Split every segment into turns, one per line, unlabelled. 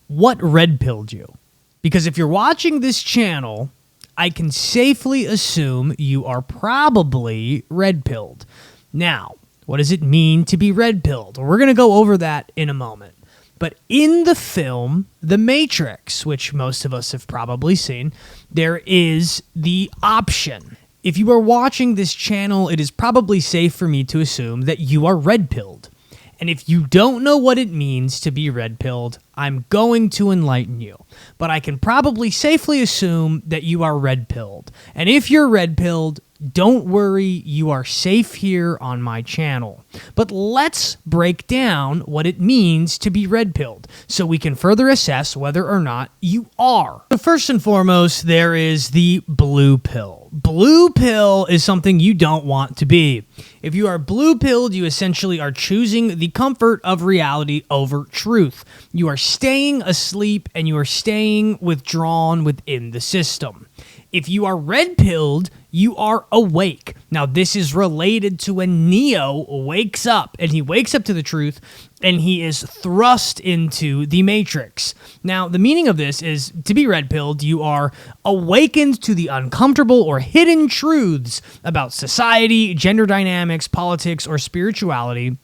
what red pilled you? Because if you're watching this channel, I can safely assume you are probably red pilled. Now, what does it mean to be red pilled? We're going to go over that in a moment. But in the film The Matrix, which most of us have probably seen, there is the option. If you are watching this channel, it is probably safe for me to assume that you are red pilled. And if you don't know what it means to be red pilled, I'm going to enlighten you. But I can probably safely assume that you are red pilled. And if you're red pilled, don't worry, you are safe here on my channel. But let's break down what it means to be red pilled so we can further assess whether or not you are. So first and foremost, there is the blue pill. Blue pill is something you don't want to be. If you are blue pilled, you essentially are choosing the comfort of reality over truth. You are staying asleep and you are staying withdrawn within the system. If you are red-pilled, you are awake. Now, this is related to when Neo wakes up, and he wakes up to the truth, and he is thrust into the Matrix. Now, the meaning of this is, to be red-pilled, you are awakened to the uncomfortable or hidden truths about society, gender dynamics, politics, or spirituality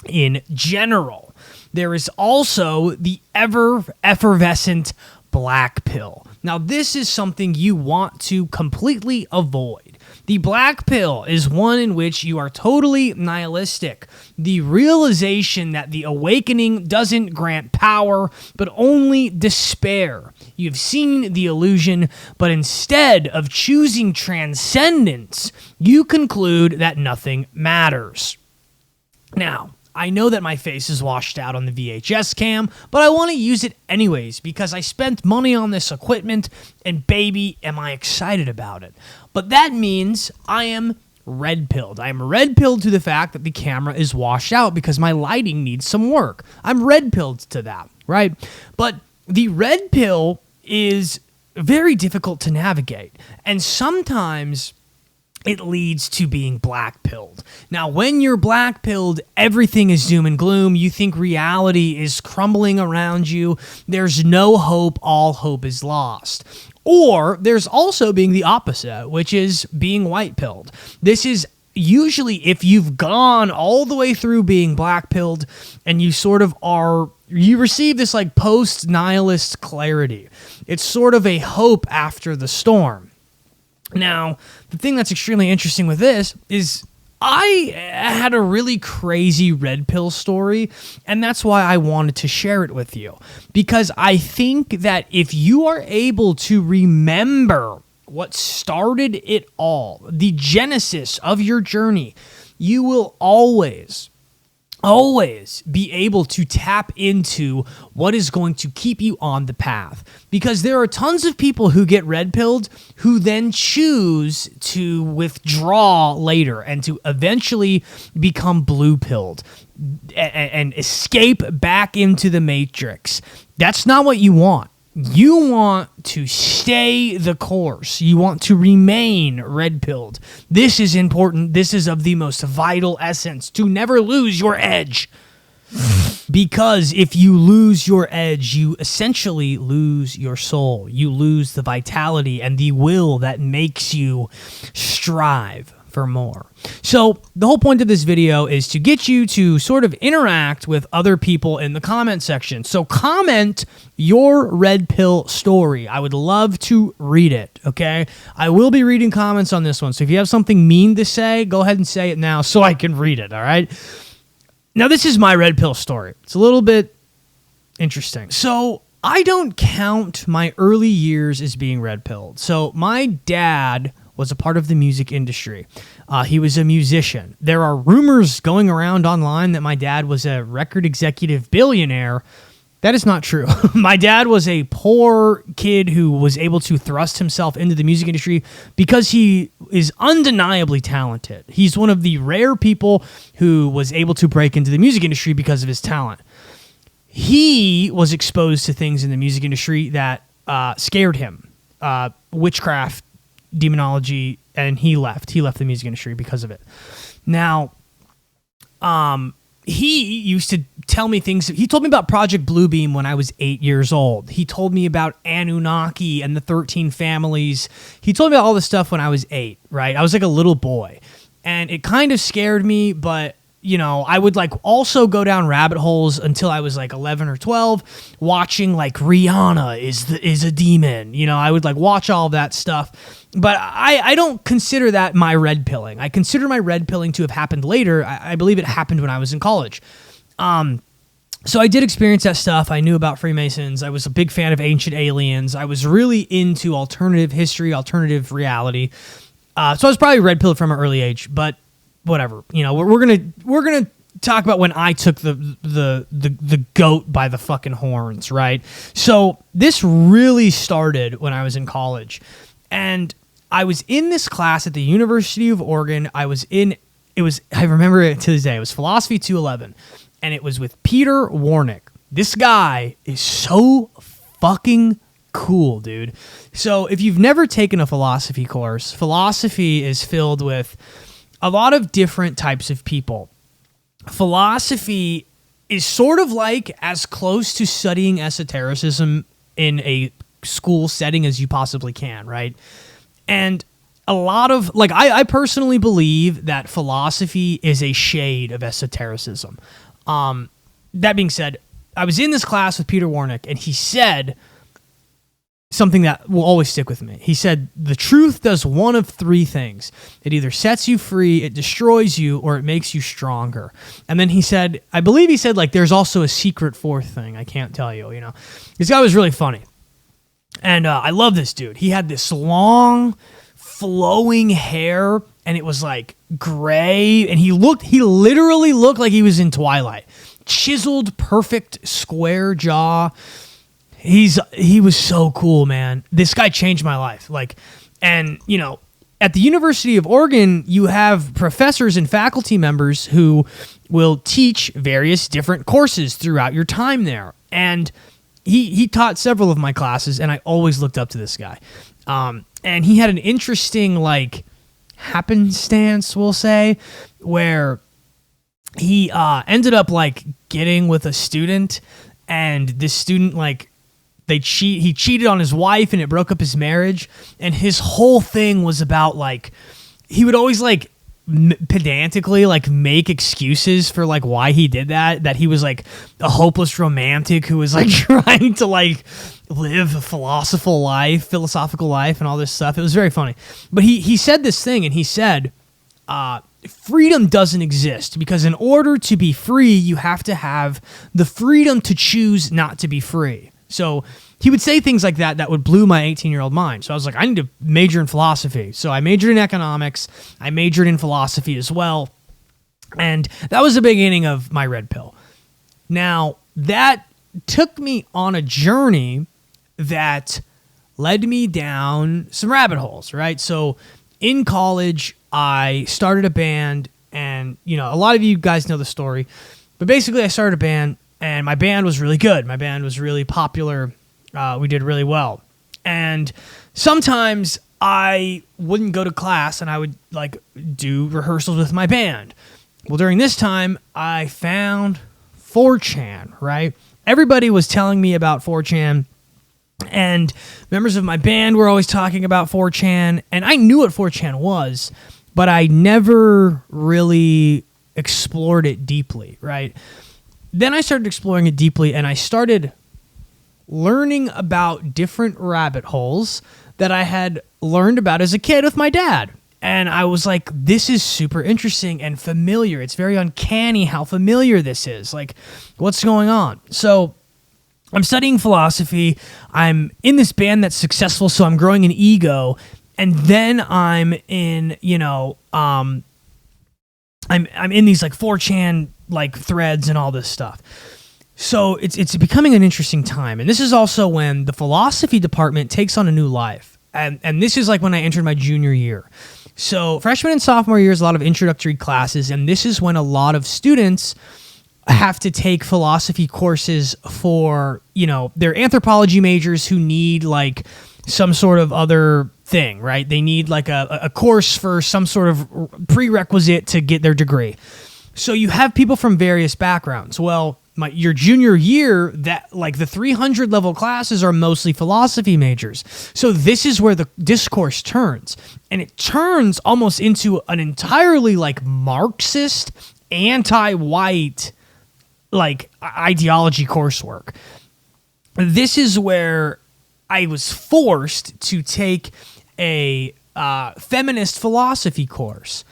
in general. There is also the effervescent black pill. Now, this is something you want to completely avoid. The black pill is one in which you are totally nihilistic. The realization that the awakening doesn't grant power, but only despair. You've seen the illusion, but instead of choosing transcendence, you conclude that nothing matters. Now, I know that my face is washed out on the VHS cam, but I want to use it anyways because I spent money on this equipment, and baby, am I excited about it. But that means I am red-pilled. I am red-pilled to the fact that the camera is washed out because my lighting needs some work. I'm red-pilled to that, right? But the red pill is very difficult to navigate, and sometimes it leads to being black-pilled. Now, when you're black-pilled, everything is doom and gloom. You think reality is crumbling around you. There's no hope. All hope is lost. Or there's also being the opposite, which is being white-pilled. This is usually if you've gone all the way through being black-pilled and you sort of are, you receive this like post-nihilist clarity. It's sort of a hope after the storm. Now, the thing that's extremely interesting with this is I had a really crazy red pill story, and that's why I wanted to share it with you. Because I think that if you are able to remember what started it all, the genesis of your journey, you will always be able to tap into what is going to keep you on the path. Because there are tons of people who get red-pilled who then choose to withdraw later and to eventually become blue-pilled and escape back into the Matrix. That's not what you want. You want to stay the course. You want to remain red-pilled. This is important. This is of the most vital essence, to never lose your edge. Because if you lose your edge, you essentially lose your soul. You lose the vitality and the will that makes you strive for more. So the whole point of this video is to get you to sort of interact with other people in the comment section. So comment your red pill story. I would love to read it, okay? I will be reading comments on this one. So if you have something mean to say, go ahead and say it now so I can read it, all right? Now, this is my red pill story. It's a little bit interesting. So I don't count my early years as being red pilled. So my dad was a part of the music industry. He was a musician. There are rumors going around online that my dad was a record executive billionaire. That is not true. My dad was a poor kid who was able to thrust himself into the music industry because he is undeniably talented. He's one of the rare people who was able to break into the music industry because of his talent. He was exposed to things in the music industry that scared him. Witchcraft, demonology, and he left the music industry because of it. Now, he used to tell me things. He told me about Project Bluebeam when I was 8 years old. He told me about Anunnaki and the 13 families. He told me about all this stuff when I was 8, right? I was like a little boy. And it kind of scared me, but, you know, I would like also go down rabbit holes until I was like 11 or 12, watching like Rihanna is a demon. You know, I would like watch all of that stuff. But I don't consider that my red pilling. I consider my red pilling to have happened later. I believe it happened when I was in college. So I did experience that stuff. I knew about Freemasons. I was a big fan of Ancient Aliens. I was really into alternative history, alternative reality. So I was probably red pilled from an early age, but whatever. You know, we're gonna talk about when I took the goat by the fucking horns, right? So this really started when I was in college, and I was in this class at the University of Oregon. I remember it to this day. It was Philosophy 211, and it was with Peter Warnick. This guy is so fucking cool, dude. So if you've never taken a philosophy course, philosophy is filled with a lot of different types of people. Philosophy is sort of like as close to studying esotericism in a school setting as you possibly can, right? And a lot of, like, I personally believe that philosophy is a shade of esotericism. That being said, I was in this class with Peter Warnick, and he said something that will always stick with me. He said, the truth does one of three things. It either sets you free, it destroys you, or it makes you stronger. And then he said, I believe he said, like, there's also a secret fourth thing. I can't tell you, you know. This guy was really funny. And I love this dude. He had this long, flowing hair, and it was like gray, and he literally looked like he was in Twilight. Chiseled, perfect, square jaw. He was so cool, man. This guy changed my life. Like, and you know, at the University of Oregon, you have professors and faculty members who will teach various different courses throughout your time there. And he taught several of my classes, and I always looked up to this guy. And he had an interesting, like, happenstance, we'll say, where he ended up, like, getting with a student, and this student, like, he cheated on his wife, and it broke up his marriage, and his whole thing was about, like, he would always, like, pedantically, like, make excuses for, like, why he did that he was, like, a hopeless romantic who was, like, trying to, like, live a philosophical life and all this stuff. It was very funny. But he said this thing, and he said, freedom doesn't exist, because in order to be free, you have to have the freedom to choose not to be free. So he would say things like that would blow my 18-year-old mind. So I was like, I need to major in philosophy. So I majored in economics. I majored in philosophy as well. And that was the beginning of my red pill. Now, that took me on a journey that led me down some rabbit holes, right? So in college, I started a band, and, you know, a lot of you guys know the story, but basically I started a band, and my band was really good. My band was really popular. We did really well. And sometimes I wouldn't go to class, and I would, like, do rehearsals with my band. Well, during this time, I found 4chan, right? Everybody was telling me about 4chan, and members of my band were always talking about 4chan, and I knew what 4chan was, but I never really explored it deeply, right? Then I started exploring it deeply, and I started learning about different rabbit holes that I had learned about as a kid with my dad. And I was like, this is super interesting and familiar. It's very uncanny how familiar this is. Like, what's going on? So I'm studying philosophy. I'm in this band that's successful, so I'm growing an ego. And then I'm in, you know, I'm in these, like, 4chan, like, threads and all this stuff. So it's becoming an interesting time. And this is also when the philosophy department takes on a new life. And this is like when I entered my junior year. So freshman and sophomore year is a lot of introductory classes, and this is when a lot of students have to take philosophy courses for, you know, their anthropology majors who need, like, some sort of other thing, right? They need, like, a course for some sort of prerequisite to get their degree. So you have people from various backgrounds. Well, your junior year, that like the 300 level classes are mostly philosophy majors. So this is where the discourse turns, and it turns almost into an entirely like Marxist, anti-white like ideology coursework. This is where I was forced to take a feminist philosophy course,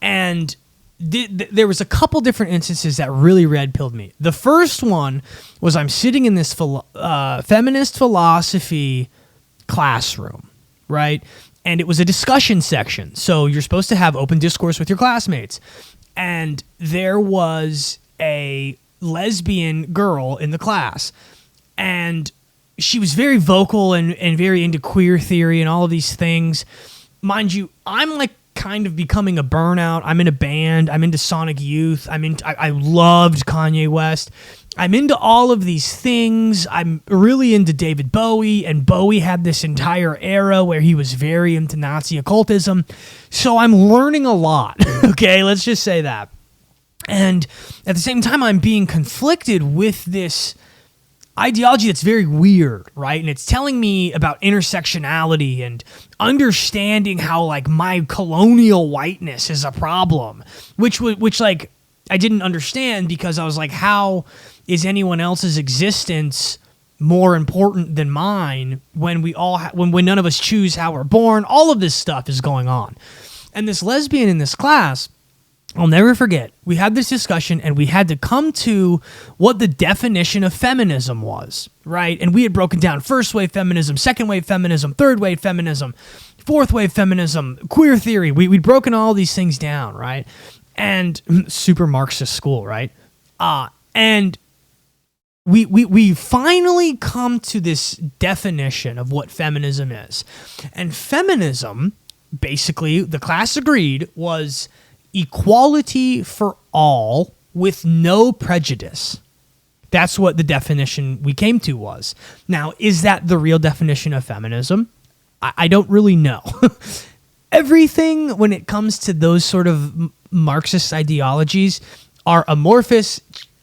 and there was a couple different instances that really red-pilled me. The first one was I'm sitting in this feminist philosophy classroom, right? And it was a discussion section. So you're supposed to have open discourse with your classmates. And there was a lesbian girl in the class. And she was very vocal and very into queer theory and all of these things. Mind you, I'm like kind of becoming a burnout. I'm in a band. I'm into Sonic Youth. I loved Kanye West. I'm into all of these things. I'm really into David Bowie, and Bowie had this entire era where he was very into Nazi occultism. So I'm learning a lot. Okay, let's just say that. And at the same time, I'm being conflicted with this ideology that's very weird, right? And it's telling me about intersectionality and understanding how like my colonial whiteness is a problem, which like I didn't understand, because I was like, how is anyone else's existence more important than mine when we all when none of us choose how we're born? All of this stuff is going on. And this lesbian in this class, I'll never forget, we had this discussion and we had to come to what the definition of feminism was, right? And we had broken down first wave feminism, second wave feminism, third wave feminism, fourth wave feminism, queer theory. We'd broken all these things down, right? And super Marxist school, right? And we finally come to this definition of what feminism is. And feminism, basically, the class agreed, was equality for all with no prejudice. That's what the definition we came to was. Now, is that the real definition of feminism? I don't really know. Everything when it comes to those sort of Marxist ideologies are amorphous,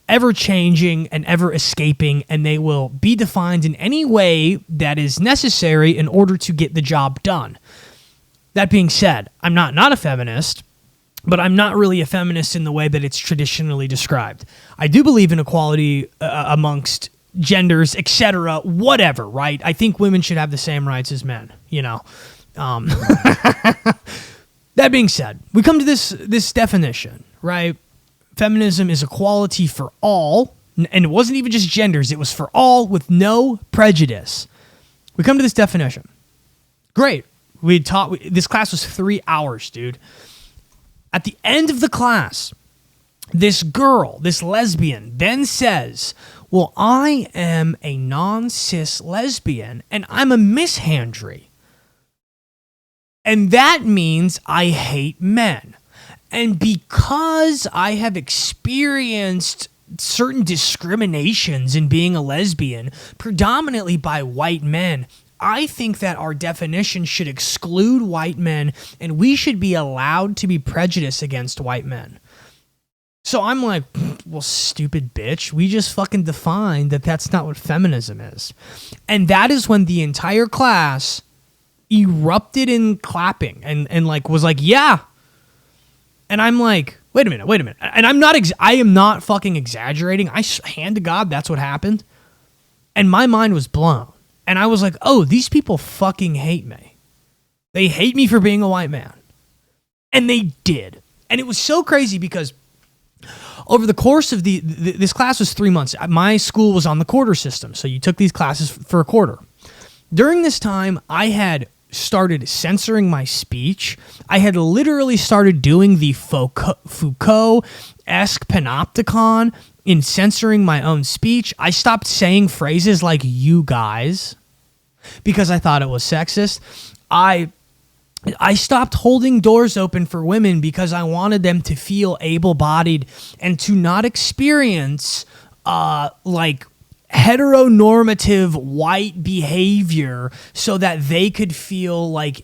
ever-changing, and ever-escaping, and they will be defined in any way that is necessary in order to get the job done. That being said, I'm not a feminist, but I'm not really a feminist in the way that it's traditionally described. I do believe in equality amongst genders, etc., whatever, right? I think women should have the same rights as men, you know. That being said, we come to this definition, right? Feminism is equality for all, and it wasn't even just genders, it was for all with no prejudice. We come to this definition. Great. This class was 3 hours, dude. At the end of the class, this girl, this lesbian, then says, well, I am a non-cis lesbian, and I'm a misandry. And that means I hate men. And because I have experienced certain discriminations in being a lesbian, predominantly by white men, I think that our definition should exclude white men, and we should be allowed to be prejudiced against white men. So I'm like, well, stupid bitch, we just fucking defined that that's not what feminism is. And that is when the entire class erupted in clapping and like was like, yeah. And I'm like, wait a minute. And I am not fucking exaggerating. Hand to God, that's what happened. And my mind was blown. And I was like, oh, these people fucking hate me. They hate me for being a white man. And they did. And it was so crazy because over the course of this class was 3 months. My school was on the quarter system. So you took these classes for a quarter. During this time, I had started censoring my speech. I had literally started doing the Foucault-esque panopticon in censoring my own speech. I stopped saying phrases like "you guys" because I thought it was sexist. I stopped holding doors open for women because I wanted them to feel able-bodied and to not experience like heteronormative white behavior so that they could feel like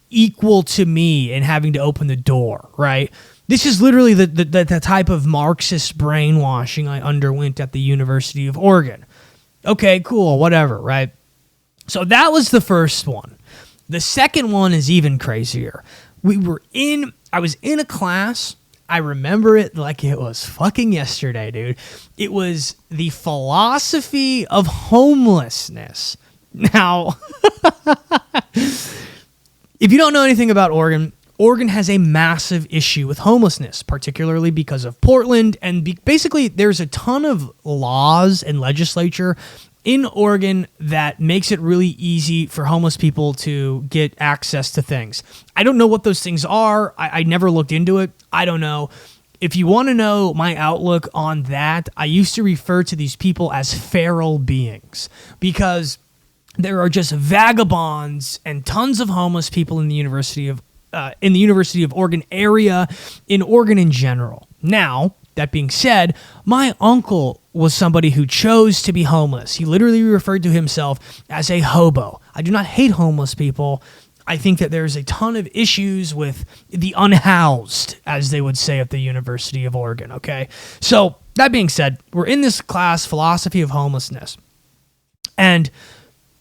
equal to me in having to open the door, right? This is literally the type of Marxist brainwashing I underwent at the University of Oregon. Okay, cool, whatever, right? So that was the first one. The second one is even crazier. I was in a class. I remember it like it was fucking yesterday, dude. It was the philosophy of homelessness. Now, if you don't know anything about Oregon, Oregon has a massive issue with homelessness, particularly because of Portland. And basically, there's a ton of laws and legislature in Oregon that makes it really easy for homeless people to get access to things. I don't know what those things are. I never looked into it. I don't know. If you want to know my outlook on that, I used to refer to these people as feral beings because there are just vagabonds and tons of homeless people in the University of Oregon area, in Oregon in general. Now, that being said, my uncle was somebody who chose to be homeless. He literally referred to himself as a hobo. I do not hate homeless people. I think that there's a ton of issues with the unhoused, as they would say at the University of Oregon, okay? So, that being said, we're in this class, Philosophy of Homelessness. And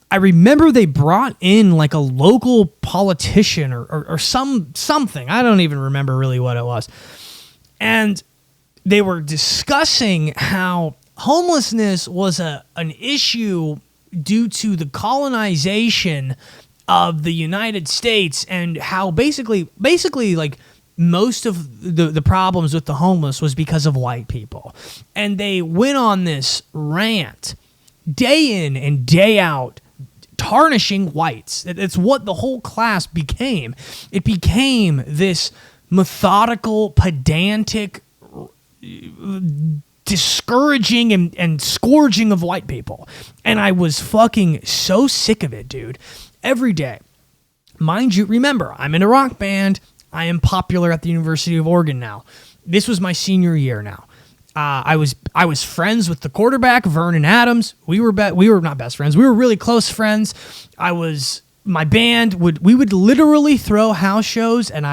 I remember they brought in like a local politician or something. I don't even remember really what it was. And they were discussing how homelessness was an issue due to the colonization of the United States, and how basically like most of the problems with the homeless was because of white people. And they went on this rant day in and day out, tarnishing whites. It's what the whole class became. It became this methodical, pedantic, discouraging and scourging of white people. And I was fucking so sick of it, dude. Every day. Mind you, remember, I'm in a rock band. I am popular at the University of Oregon now. This was my senior year now. I was friends with the quarterback, Vernon Adams. We were not best friends. We were really close friends. My band we would literally throw house shows, and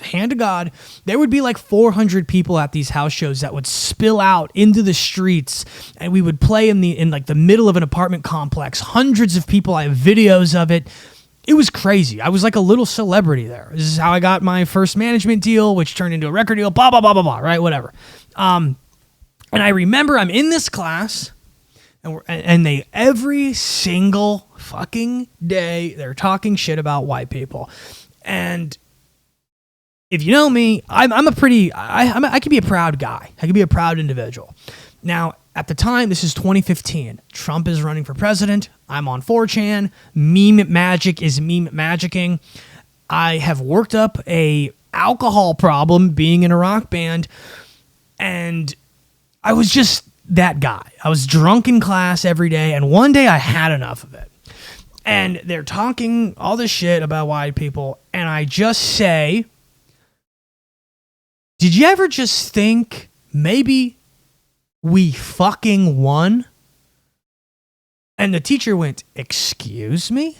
hand to God, there would be like 400 people at these house shows that would spill out into the streets, and we would play in like the middle of an apartment complex. Hundreds of people. I have videos of it. It was crazy. I was like a little celebrity there. This is how I got my first management deal, which turned into a record deal. Blah blah blah blah blah. Right, whatever. And I remember I'm in this class, and they every single fucking day they're talking shit about white people, and if you know me, I can be a proud guy. I can be a proud individual. Now, at the time, this is 2015. Trump is running for president. I'm on 4chan. Meme magic is meme magicking. I have worked up a alcohol problem being in a rock band, and I was just that guy. I was drunk in class every day, and one day I had enough of it. And they're talking all this shit about white people, and I just say, did you ever just think maybe we fucking won? And the teacher went, excuse me?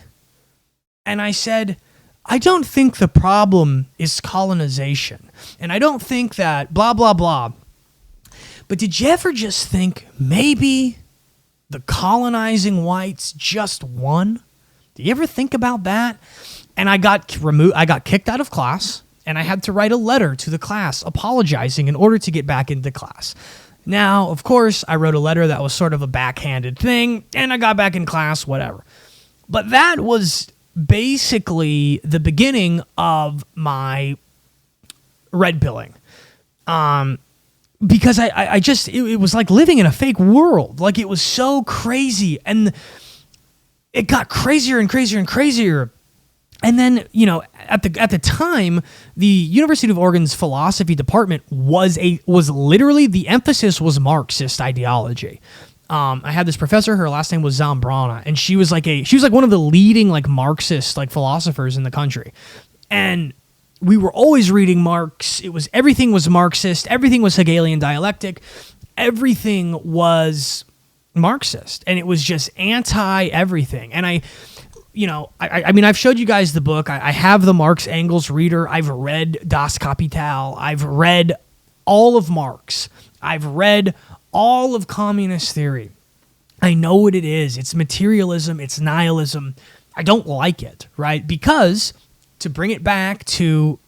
And I said, I don't think the problem is colonization. And I don't think that blah, blah, blah. But did you ever just think maybe the colonizing whites just won? Did you ever think about that? And I got removed. I got kicked out of class, and I had to write a letter to the class apologizing in order to get back into class. Now, of course, I wrote a letter that was sort of a backhanded thing, and I got back in class, whatever. But that was basically the beginning of my red pilling. Because I just, it was like living in a fake world. Like, it was so crazy, and it got crazier and crazier and crazier. And then, you know, at the time, the University of Oregon's philosophy department was literally, the emphasis was Marxist ideology. I had this professor, her last name was Zambrana, and she was like one of the leading like Marxist like philosophers in the country. And we were always reading Marx. Everything was Marxist, everything was Hegelian dialectic, everything was Marxist, and it was just anti everything. And I mean, I've showed you guys the book. I have the Marx Engels reader. I've read Das Kapital. I've read all of Marx. I've read all of communist theory. I know what it is. It's materialism. It's nihilism. I don't like it, right? Because, to bring it back to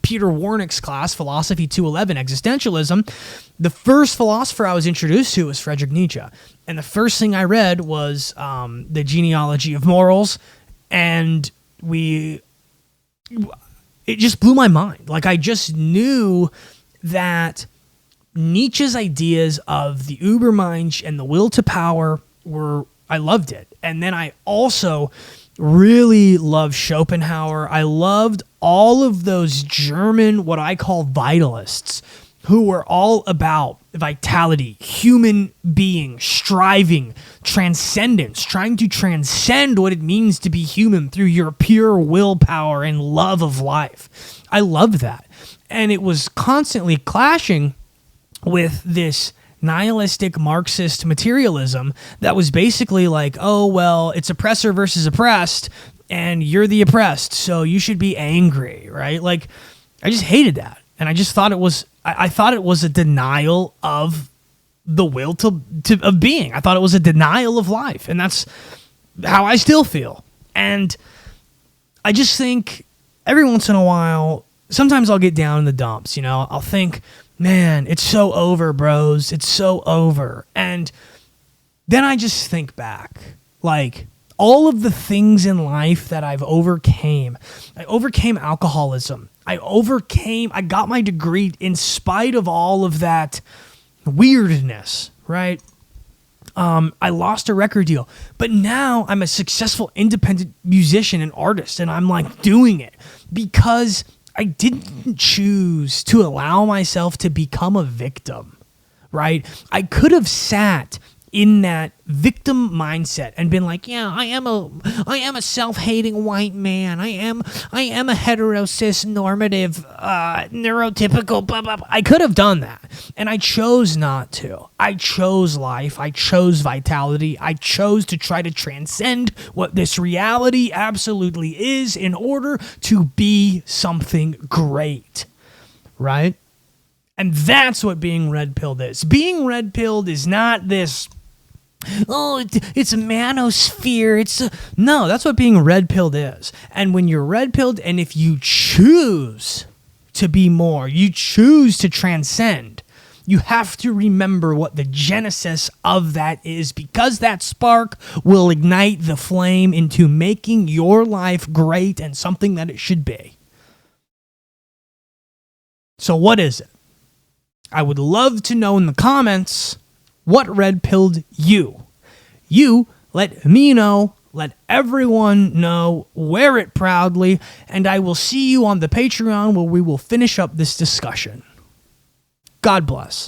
Peter Warnick's class, Philosophy 211, Existentialism, the first philosopher I was introduced to was Friedrich Nietzsche. And the first thing I read was The Genealogy of Morals, and it just blew my mind. Like, I just knew that Nietzsche's ideas of the Übermensch and the will to power I loved it. And then I also really loved Schopenhauer. I loved all of those German, what I call vitalists, who were all about vitality, human being, striving, transcendence, trying to transcend what it means to be human through your pure willpower and love of life. I loved that. And it was constantly clashing with this nihilistic Marxist materialism that was basically like, oh, well, it's oppressor versus oppressed, and you're the oppressed, so you should be angry, right? Like, I just hated that. And I just thought it was, I thought it was a denial of the will of being. I thought it was a denial of life. And that's how I still feel. And I just think every once in a while, sometimes I'll get down in the dumps, I'll think, man, it's so over, bros. It's so over. And then I just think back, like, all of the things in life that I've overcame. I overcame alcoholism. I got my degree in spite of all of that weirdness, right? I lost a record deal, but now I'm a successful independent musician and artist, and I'm like doing it because I didn't choose to allow myself to become a victim, right? I could have sat in that victim mindset and been like, yeah, I am a self-hating white man. I am a cis normative, neurotypical, blah, blah, blah. I could have done that. And I chose not to. I chose life. I chose vitality. I chose to try to transcend what this reality absolutely is in order to be something great, right? And that's what being red-pilled is. Being red-pilled is not this, it's a manosphere. No, that's what being red-pilled is. And when you're red-pilled, and if you choose to be more, you choose to transcend, you have to remember what the genesis of that is, because that spark will ignite the flame into making your life great and something that it should be. So what is it? I would love to know in the comments what red-pilled you. You let me know, let everyone know, wear it proudly, and I will see you on the Patreon where we will finish up this discussion. God bless.